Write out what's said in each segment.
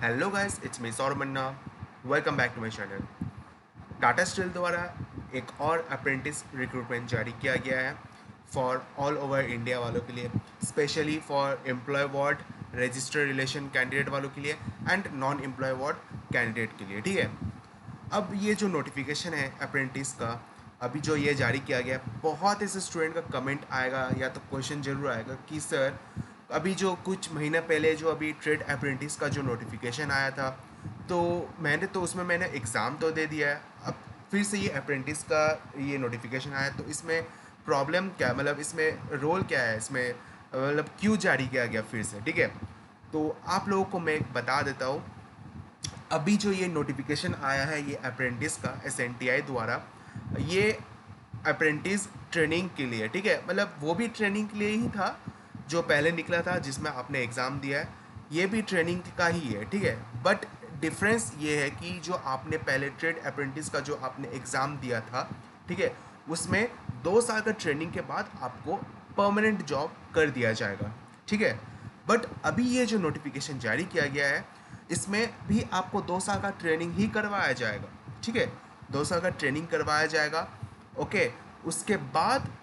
Hello guys, it's me Saurabh Manna. Welcome back to my channel. Tata steel द्वारा एक और apprentice recruitment जारी किया गया है फॉर ऑल ओवर इंडिया वालों के लिए, specially for employ ward register relation candidate वालों के लिए and non employ ward candidate के लिए। ठीक है, अब ये जो नोटिफिकेशन है अप्रेंटिस का, अभी जो ये जारी किया गया है, बहुत ऐसे स्टूडेंट का कमेंट आएगा या तो क्वेश्चन जरूर आएगा कि सर अभी जो कुछ महीना पहले जो अभी ट्रेड अप्रेंटिस का जो नोटिफिकेशन आया था, तो मैंने एग्ज़ाम तो दे दिया है, अब फिर से ये अप्रेंटिस का ये नोटिफिकेशन आया, तो इसमें प्रॉब्लम क्या है, मतलब इसमें रोल क्या है, इसमें मतलब क्यों जारी किया गया फिर से। ठीक है, तो आप लोगों को मैं बता देता हूँ। अभी जो ये नोटिफिकेशन आया है ये अप्रेंटिस का एसएनटीआई द्वारा, ये अप्रेंटिस ट्रेनिंग के लिए, ठीक है, मतलब वो भी ट्रेनिंग के लिए ही था जो पहले निकला था जिसमें आपने एग्ज़ाम दिया है, ये भी ट्रेनिंग का ही है। ठीक है, बट डिफरेंस ये है कि जो आपने पहले ट्रेड अप्रेंटिस का जो आपने एग्ज़ाम दिया था, ठीक है, उसमें 2 साल का ट्रेनिंग के बाद आपको परमानेंट जॉब कर दिया जाएगा। ठीक है, बट अभी ये जो नोटिफिकेशन जारी किया गया है, इसमें भी आपको 2 साल का ट्रेनिंग ही करवाया जाएगा। ठीक है, 2 साल का ट्रेनिंग करवाया जाएगा। ओके, उसके बाद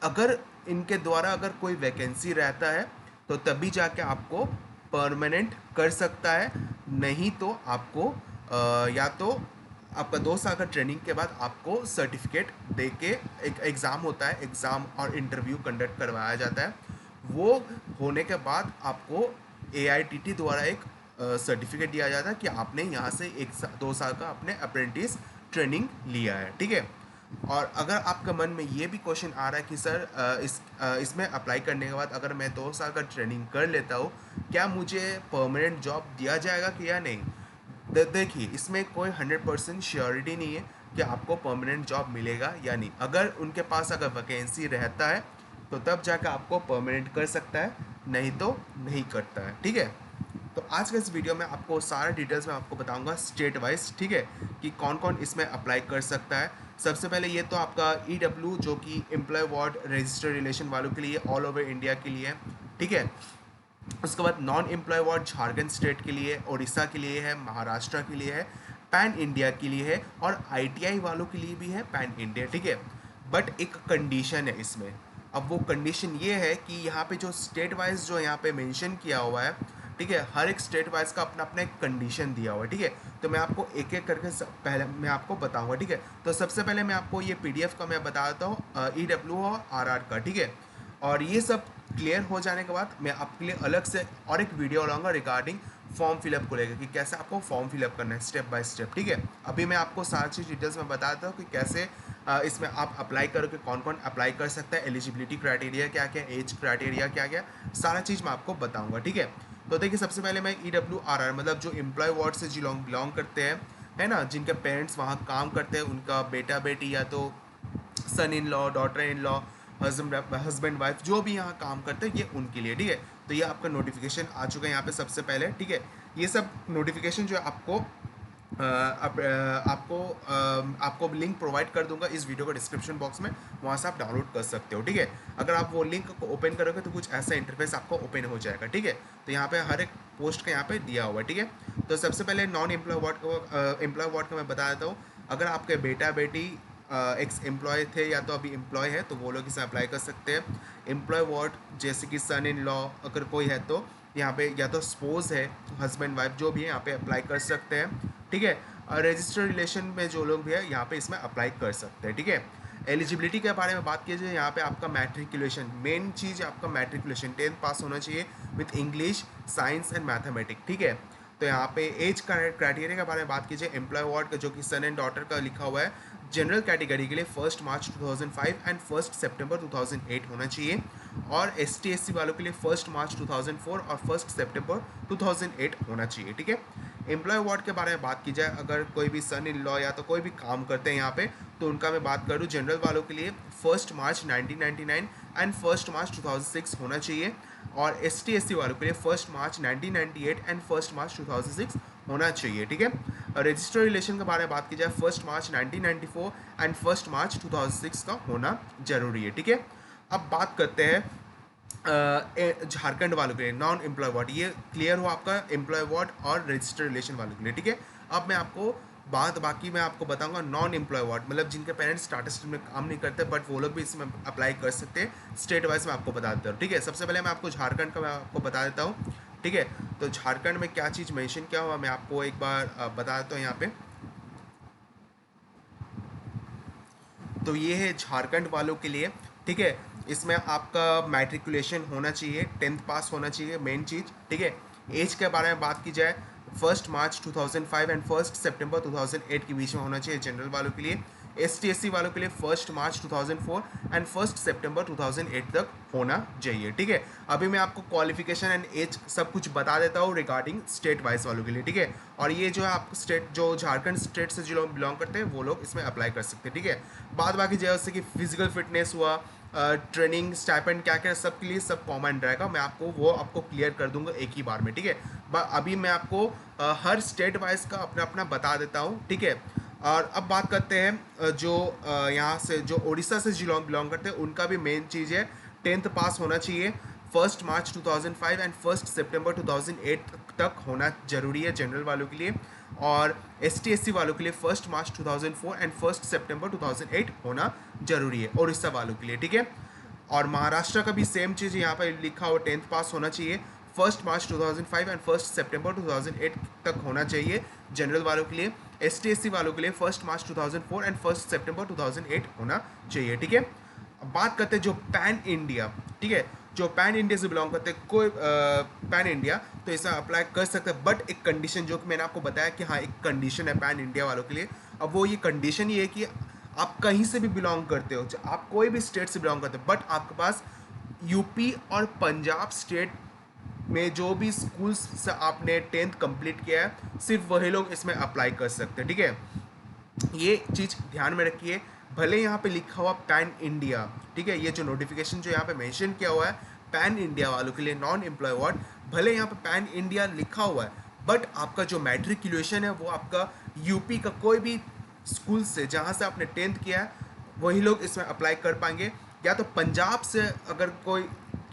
अगर इनके द्वारा अगर कोई वैकेंसी रहता है तो तभी जाके आपको परमानेंट कर सकता है, नहीं तो आपको या तो आपका 2 साल का ट्रेनिंग के बाद आपको सर्टिफिकेट दे के एक एग्ज़ाम होता है, एग्ज़ाम और इंटरव्यू कंडक्ट करवाया जाता है। वो होने के बाद आपको एआईटीटी द्वारा एक सर्टिफिकेट दिया जाता है कि आपने यहाँ से 2 साल का अपने अप्रेंटिस ट्रेनिंग लिया है। ठीक है, और अगर आपके मन में ये भी क्वेश्चन आ रहा है कि सर इसमें अप्लाई करने के बाद अगर मैं 2 साल का ट्रेनिंग कर लेता हूँ, क्या मुझे परमानेंट जॉब दिया जाएगा कि या नहीं। देखिए, इसमें कोई 100% श्योरिटी नहीं है कि आपको परमानेंट जॉब मिलेगा या नहीं। अगर उनके पास अगर वैकेंसी रहता है तो तब जाकर आपको परमानेंट कर सकता है, नहीं तो नहीं करता है। ठीक है, तो आज के इस वीडियो में आपको सारा डिटेल्स में आपको बताऊंगा स्टेट वाइज। ठीक है, कि कौन कौन इसमें अप्लाई कर सकता है। सबसे पहले ये तो आपका ईडब्ल्यू जो कि एम्प्लॉय वार्ड रजिस्टर रिलेशन वालों के लिए ऑल ओवर इंडिया के लिए है। ठीक है, उसके बाद non employ ward Jharkhand state के लिए, उड़ीसा के लिए है, महाराष्ट्र के लिए है, पैन इंडिया के लिए है, और आईटीआई वालों के लिए भी है पैन इंडिया। ठीक है, बट एक कंडीशन है इसमें। अब वो कंडीशन ये है कि यहाँ पे जो स्टेट वाइज जो यहाँ पे मेंशन किया हुआ है, ठीक है, हर एक स्टेट वाइज का अपना अपना एक कंडीशन दिया हुआ है। ठीक है, तो मैं आपको एक एक करके पहले मैं आपको बताऊंगा। ठीक है, तो सबसे पहले मैं आपको ये पीडीएफ का मैं बता देता हूँ, ईडब्ल्यू और आरआर का। ठीक है, और ये सब क्लियर हो जाने के बाद मैं आपके लिए अलग से और एक वीडियो लाऊंगा रिगार्डिंग फॉर्म फिलअप को लेकर कि कैसे आपको फॉर्म फिलअप करना है स्टेप बाय स्टेप। ठीक है, अभी मैं आपको सारी चीज़ डिटेल्स में बता देता हूँ कि कैसे इसमें आप अप्लाई करोगे, कौन कौन अप्लाई कर सकता है, एलिजिबिलिटी क्राइटेरिया क्या क्या, एज क्राइटेरिया क्या क्या, सारा चीज़ मैं आपको बताऊँगा। ठीक है, तो देखिए, सबसे पहले मैं EWRR मतलब जो एम्प्लॉय वार्ड से बिलोंग करते हैं, है ना, जिनके पेरेंट्स वहाँ काम करते हैं, उनका बेटा बेटी या तो son in law, daughter in law, husband wife जो भी यहाँ काम करते हैं, ये उनके लिए। ठीक है, तो ये आपका नोटिफिकेशन आ चुका है यहाँ पे सबसे पहले। ठीक है, ये सब नोटिफिकेशन जो है आपको आपको लिंक प्रोवाइड कर दूंगा इस वीडियो का डिस्क्रिप्शन बॉक्स में, वहाँ से आप डाउनलोड कर सकते हो। ठीक है, अगर आप वो लिंक को ओपन करोगे तो कुछ ऐसा इंटरफेस आपको ओपन हो जाएगा। ठीक है, तो यहाँ पे हर एक पोस्ट का यहाँ पे दिया हुआ है। ठीक है, तो सबसे पहले नॉन एम्प्लॉय वार्ड का मैं बता देता हूँ। अगर आपके बेटा बेटी एक्स एम्प्लॉय थे या तो अभी एम्प्लॉय है तो वो लोग इसे अप्लाई कर सकते हैं। एम्प्लॉय वार्ड जैसे कि सन इन लॉ अगर कोई है तो यहाँ पे, या तो स्पोज है, हस्बैंड वाइफ जो भी है यहाँ पे अप्लाई कर सकते हैं। ठीक है, और रजिस्टर्ड रिलेशन में जो लोग भी है यहाँ पे इसमें अप्लाई कर सकते हैं। ठीक है, एलिजिबिलिटी के बारे में बात कीजिए, यहाँ पे आपका मैट्रिकुलेशन मेन चीज़ है, आपका मैट्रिकुलेशन 10th पास होना चाहिए with English, science and mathematics. ठीक है, तो यहाँ पे एज क्राइटेरिया के बारे में बात कीजिए, एम्प्लॉय वार्ड का जो कि सन एंड डॉटर का लिखा हुआ है, जनरल कैटेगरी के लिए 1 मार्च 2005 एंड 1 सितंबर 2008 होना चाहिए, और ST SC वालों के लिए 1 मार्च 2004 और 1 सितंबर 2008 होना चाहिए। ठीक है, एम्प्लॉय वार्ड के बारे में बात की जाए, अगर कोई भी सन इन लॉ या तो कोई भी काम करते हैं यहाँ पे, तो उनका मैं बात करूँ जनरल वालों के लिए 1 मार्च 1999 एंड 1 मार्च 2006 होना चाहिए, और ST SC वालों के लिए 1 मार्च 1998 एंड 1 मार्च 2006 होना चाहिए। ठीक है, रजिस्टर रिलेशन के बारे में बात की जाए 1 मार्च 1994 एंड 1 मार्च 2006 का होना जरूरी है। ठीक है, अब बात करते हैं झारखंड वालों के लिए नॉन एम्प्लॉय वार्ड, ये क्लियर हो आपका एम्प्लॉय वार्ड और रजिस्टर रिलेशन वालों के लिए, ठीक है। अब मैं आपको बाकी मैं आपको बताऊंगा नॉन एम्प्लॉय वार्ड, मतलब जिनके पेरेंट्स टाटा स्टील में काम नहीं करते बट वो लोग भी इसमें अप्लाई कर सकते हैं। स्टेट वाइज मैं आपको बता देता हूँ, ठीक है। सबसे पहले मैं आपको झारखंड का मैं आपको बता देता हूँ, ठीक है। तो झारखंड में क्या चीज़ मेंशन किया हुआ मैं आपको एक बार बता देता हूँ यहाँ पे। तो ये है झारखंड वालों के लिए, ठीक है। इसमें आपका मैट्रिकुलेशन होना चाहिए, 10th पास होना चाहिए, मेन चीज़, ठीक है। एज के बारे में बात की जाए, 1 मार्च 2005 एंड 1 सितंबर 2008 के बीच में होना चाहिए जनरल वालों के लिए। ST/SC वालों के लिए 1 मार्च 2004 एंड 1 सितंबर 2008 तक होना चाहिए, ठीक है। अभी मैं आपको क्वालिफिकेशन एंड एज सब कुछ बता देता हूँ रिगार्डिंग स्टेट वाइज वालों के लिए, ठीक है। और ये जो है आप स्टेट जो झारखंड स्टेट से जो लोग बिलोंग करते हैं वो लोग इसमें अप्लाई कर सकते हैं, ठीक है। बाद बाकी जैसे कि फिजिकल फिटनेस हुआ, ट्रेनिंग स्टाइपेंड क्या क्या सब के लिए सब कॉमन रहेगा, मैं आपको वो आपको क्लियर कर दूंगा एक ही बार में, ठीक है। अभी मैं आपको हर स्टेट वाइज का अपना अपना बता देता हूँ, ठीक है। और अब बात करते हैं जो यहाँ से जो उड़ीसा से बिलोंग करते हैं उनका भी मेन चीज़ है 10th पास होना चाहिए। 1 मार्च 2005 एंड 1 सितंबर 2008 तक होना जरूरी है जनरल वालों के लिए। और ST/SC वालों के लिए 1 मार्च 2004 एंड 1 सितंबर 2008 होना जरूरी है उड़ीसा वालों के लिए, ठीक है। और महाराष्ट्र का भी सेम चीज़ यहाँ पर लिखा हुआ 10th पास होना चाहिए, 1 मार्च 2005 एंड 1 सितंबर 2008 तक होना चाहिए जनरल वालों के लिए। ST/SC वालों के लिए 1 मार्च 2004 एंड 1 सितंबर 2008 होना चाहिए, ठीक है। अब बात करते हैं जो पैन इंडिया, ठीक है, जो पैन इंडिया से बिलोंग करते हैं कोई पैन इंडिया, तो इसमें अप्लाई कर सकते हैं बट एक कंडीशन जो कि मैंने आपको बताया कि हाँ एक कंडीशन है पैन इंडिया वालों के लिए। अब वो ये कंडीशन ये है कि आप कहीं से भी बिलोंग करते हो, आप कोई भी स्टेट से बिलोंग करते हो बट आपके पास यूपी और पंजाब स्टेट में जो भी स्कूल्स से आपने 10th कंप्लीट किया है सिर्फ वही लोग इसमें अप्लाई कर सकते हैं, ठीक है। ये चीज़ ध्यान में रखिए, भले यहाँ पे लिखा हुआ पैन इंडिया, ठीक है, ये जो नोटिफिकेशन जो यहाँ पे मेंशन किया हुआ है पैन इंडिया वालों के लिए नॉन एम्प्लॉय वार्ड, भले यहाँ पे पैन इंडिया लिखा हुआ है बट आपका जो मैट्रिकुलेशन है वो आपका यूपी का कोई भी स्कूल से जहाँ से आपने 10th किया है वही लोग इसमें अप्लाई कर पाएंगे। या तो पंजाब से अगर कोई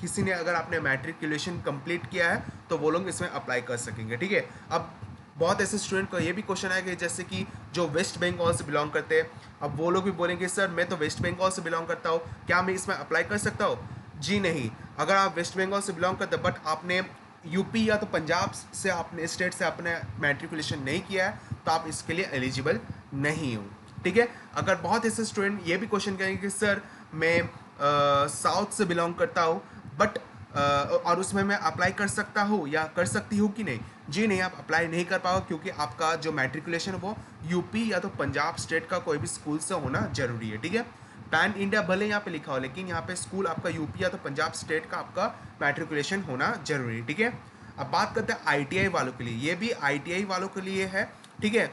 किसी ने अगर आपने मैट्रिकुलेशन कंप्लीट किया है तो वो लोग इसमें अप्लाई कर सकेंगे, ठीक है। अब बहुत ऐसे स्टूडेंट को ये भी क्वेश्चन आएगा कि जैसे कि जो वेस्ट बंगाल से बिलोंग करते हैं, अब वो लोग भी बोलेंगे सर मैं तो वेस्ट बंगाल से बिलोंग करता हूँ, क्या मैं इसमें अप्लाई कर सकता हूँ? जी नहीं। अगर आप वेस्ट बंगाल से बिलोंग करते हैं बट आपने यूपी या तो पंजाब से आपने स्टेट से आपने मैट्रिकुलेशन नहीं किया है तो आप इसके लिए एलिजिबल नहीं हो, ठीक है। अगर बहुत ऐसे स्टूडेंट ये भी क्वेश्चन करेंगे कि सर मैं साउथ से बिलोंग करता हूँ बट और उसमें मैं अप्लाई कर सकता हूँ या कर सकती हूँ कि नहीं? जी नहीं, आप अप्लाई नहीं कर पाओगे क्योंकि आपका जो मैट्रिकुलेशन वो यूपी या तो पंजाब स्टेट का कोई भी स्कूल से होना जरूरी है, ठीक है। पैन इंडिया भले यहाँ पे लिखा हो लेकिन यहाँ पे स्कूल आपका यूपी या तो पंजाब स्टेट का आपका मैट्रिकुलेशन होना जरूरी है, ठीक है। अब बात करते हैं ITI वालों के लिए, ये भी ITI वालों के लिए है, ठीक है।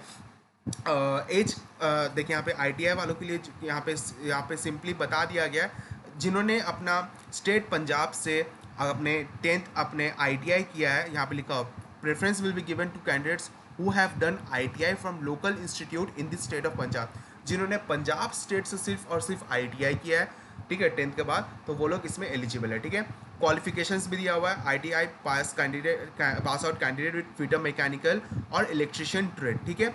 एज देखिए यहाँ पे ITI वालों के लिए यहाँ पे सिंपली बता दिया गया है जिन्होंने अपना स्टेट पंजाब से अपने 10th अपने ITI किया है, यहाँ पे लिखा हो preference will be given to candidates who have done ITI from local institute in the state of Punjab, जिन्होंने पंजाब स्टेट से सिर्फ और सिर्फ ITI किया है, ठीक है, 10th के बाद, तो वो लोग इसमें एलिजिबल है, ठीक है। क्वालिफिकेशंस भी दिया हुआ है ITI pass out candidate with fitter mechanical और इलेक्ट्रिशियन ट्रेड, ठीक है,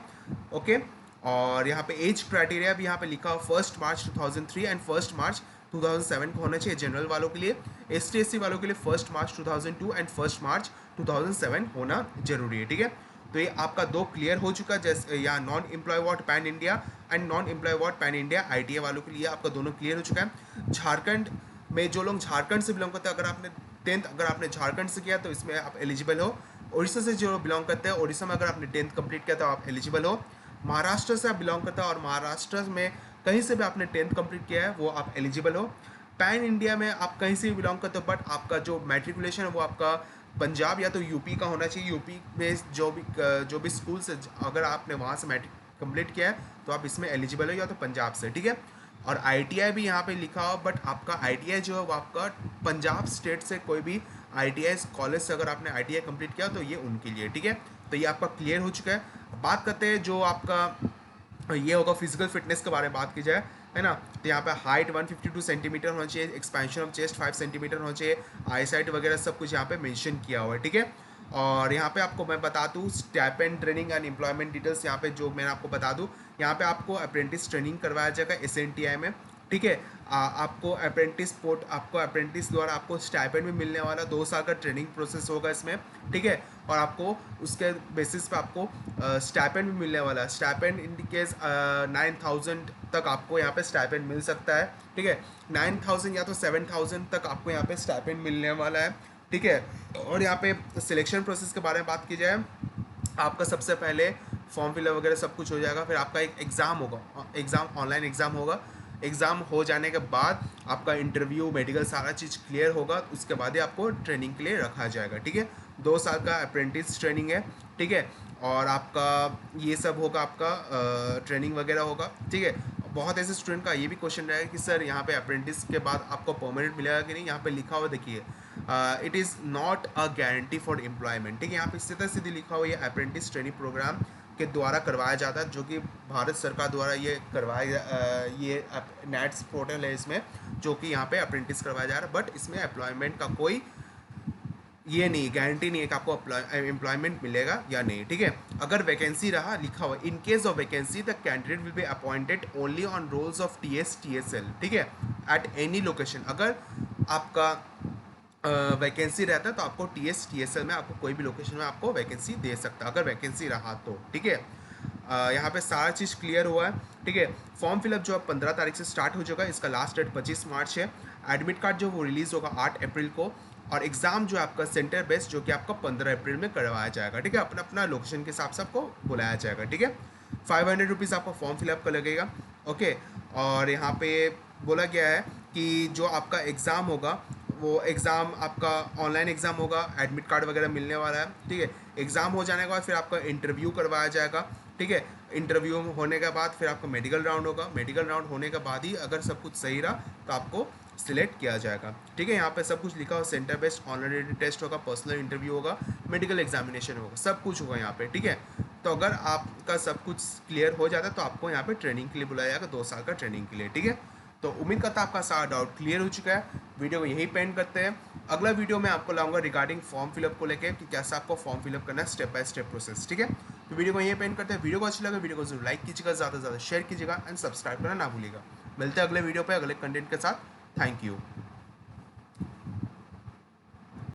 ओके। और यहाँ पे एज क्राइटेरिया भी यहाँ पे लिखा हुआ 1 मार्च 2003 एंड 1 मार्च 2007 को होना चाहिए जनरल वालों के लिए। ST/SC वालों के लिए 1 मार्च 2002 एंड 1 मार्च 2007 होना जरूरी है, ठीक है। तो ये आपका दो क्लियर हो चुका, जैसे या non employ ward pan India and non employ ward pan India ITI वालों के लिए आपका दोनों क्लियर हो चुका है। झारखंड में जो लोग झारखंड से बिलोंग करते हैं, अगर आपने 10th अगर आपने झारखंड से किया तो इसमें आप एलिजिबल हो। उड़ीसा से जो बिलोंग करते हैं, उड़ीसा में अगर आपने 10th कंप्लीट किया तो आप एलिजिबल हो। महाराष्ट्र से आप बिलोंग करते हैं और महाराष्ट्र में कहीं से भी आपने 10th कंप्लीट किया है वो आप एलिजिबल हो। पैन इंडिया में आप कहीं से भी बिलोंग करते हो बट आपका जो मैट्रिकुलेशन है वो आपका पंजाब या तो यूपी का होना चाहिए, यूपी में जो भी स्कूल से अगर आपने वहाँ से मैट्रिक कंप्लीट किया है तो आप इसमें एलिजिबल हो या तो पंजाब से, ठीक है। और ITI भी यहाँ पे लिखा हो बट आपका ITI जो है वो आपका पंजाब स्टेट से कोई भी ITI कॉलेज से अगर आपने ITI कंप्लीट किया तो ये उनके लिए, ठीक है। तो ये आपका क्लियर हो चुका है। बात करते हैं जो आपका ये होगा फिजिकल फिटनेस के बारे में बात की जाए, है ना। तो यहाँ पे हाइट 152 सेंटीमीटर होना चाहिए, एक्सपेंशन ऑफ चेस्ट 5 सेंटीमीटर होना चाहिए, आई साइट वगैरह सब कुछ यहाँ पे मेंशन किया हुआ है, ठीक है। और यहाँ पे आपको मैं बता दूँ stipend training and employment details, यहाँ पे जो मैं आपको बता दूँ, यहाँ पे आपको अप्रेंटिस ट्रेनिंग करवाया जाएगा SNTI में, ठीक है। आपको अप्रेंटिस द्वारा आपको स्टाइपेंड भी मिलने वाला, 2 साल का ट्रेनिंग प्रोसेस होगा इसमें, ठीक है। और आपको उसके बेसिस पे आपको स्टाइपेंड भी मिलने वाला है। स्टाइपेंड इन केस 9,000 तक आपको यहाँ पे स्टाइपेंड मिल सकता है, ठीक है। 9,000 या तो 7,000 तक आपको यहाँ पे स्टाइपेंड मिलने वाला है, ठीक है। और यहाँ पे सिलेक्शन प्रोसेस के बारे में बात की जाए, आपका सबसे पहले फॉर्म फिलअप वगैरह सब कुछ हो जाएगा, फिर आपका एक एग्ज़ाम होगा, एग्ज़ाम ऑनलाइन एग्ज़ाम होगा। एग्ज़ाम हो जाने के बाद आपका इंटरव्यू मेडिकल सारा चीज़ क्लियर होगा, उसके बाद ही आपको ट्रेनिंग के लिए रखा जाएगा, ठीक है। 2 साल का अप्रेंटिस ट्रेनिंग है, ठीक है। और आपका ये सब होगा, आपका ट्रेनिंग वगैरह होगा, ठीक है। बहुत ऐसे स्टूडेंट का ये भी क्वेश्चन रहेगा कि सर यहाँ पे अप्रेंटिस के बाद आपको परमानेंट मिलेगा कि नहीं। यहाँ पे लिखा हुआ देखिए, it is not a guarantee for employment, ठीक है। यहाँ पे सीधा सीधी लिखा हुआ है अप्रेंटिस ट्रेनिंग प्रोग्राम के द्वारा करवाया जाता है, जो कि भारत सरकार द्वारा ये करवाया, ये नेट्स पोर्टल है इसमें, जो कि यहाँ पे अप्रेंटिस करवाया जा रहा है। बट इसमें एम्प्लॉयमेंट का कोई ये नहीं, गारंटी नहीं है कि आपको एम्प्लॉयमेंट मिलेगा या नहीं, ठीक है। अगर वैकेंसी रहा, लिखा हुआ in case of vacancy the candidate will be appointed only on rolls of TSL, ठीक है, एट एनी लोकेशन। अगर आपका वैकेंसी रहता है तो आपको TSL में आपको कोई भी लोकेशन में आपको वैकेंसी दे सकता है, अगर वैकेंसी रहा तो, ठीक है। यहाँ पे सारा चीज़ क्लियर हुआ है, ठीक है। फॉर्म फिलअप जो है 15 तारीख से स्टार्ट हो जाएगा, इसका लास्ट डेट 25 मार्च है। एडमिट कार्ड जो वो रिलीज़ होगा 8 अप्रैल को, और एग्ज़ाम जो है आपका सेंटर बेस्ड, जो कि आपका 15 अप्रैल में करवाया जाएगा, ठीक है। अपना अपना लोकेशन के हिसाब से आपको बुलाया जाएगा, ठीक है। 500 रुपीज़ आपका फॉर्म फिलअप का लगेगा, ओके। और यहाँ पे बोला गया है कि जो आपका एग्ज़ाम होगा वो एग्ज़ाम आपका ऑनलाइन एग्ज़ाम होगा, एडमिट कार्ड वगैरह मिलने वाला है, ठीक है। एग्ज़ाम हो जाने के बाद फिर आपका इंटरव्यू करवाया जाएगा, ठीक है। इंटरव्यू होने के बाद फिर आपका मेडिकल राउंड होगा, मेडिकल राउंड होने के बाद ही अगर सब कुछ सही रहा तो आपको सिलेक्ट किया जाएगा, ठीक है। यहाँ पे सब कुछ लिखा हो, सेंटर बेस्ड ऑनलाइन टेस्ट होगा, पर्सनल इंटरव्यू होगा, मेडिकल एग्जामिनेशन होगा, सब कुछ होगा यहाँ पे, ठीक है। तो अगर आपका सब कुछ क्लियर हो जाता है तो आपको यहाँ पे ट्रेनिंग के लिए बुलाया जाएगा, 2 साल का ट्रेनिंग के लिए, ठीक है। तो उम्मीद करता आपका सारा डाउट क्लियर हो चुका है। वीडियो को यही पेंड करते हैं। अगला वीडियो में आपको लाऊंगा रिगार्डिंग फॉर्म फिलअप को लेकर कि कैसे आपको फॉर्म फिलअप करना है, स्टेप बाय स्टेप प्रोसेस, ठीक है। तो वीडियो को यही पेंड करते हैं। वीडियो को अच्छा लगा वीडियो को जरूर लाइक कीजिएगा, ज़्यादा से ज़्यादा शेयर कीजिएगा एंड सब्सक्राइब करना ना भूलिएगा। मिलते हैं अगले वीडियो पे अगले कंटेंट के साथ। Thank you.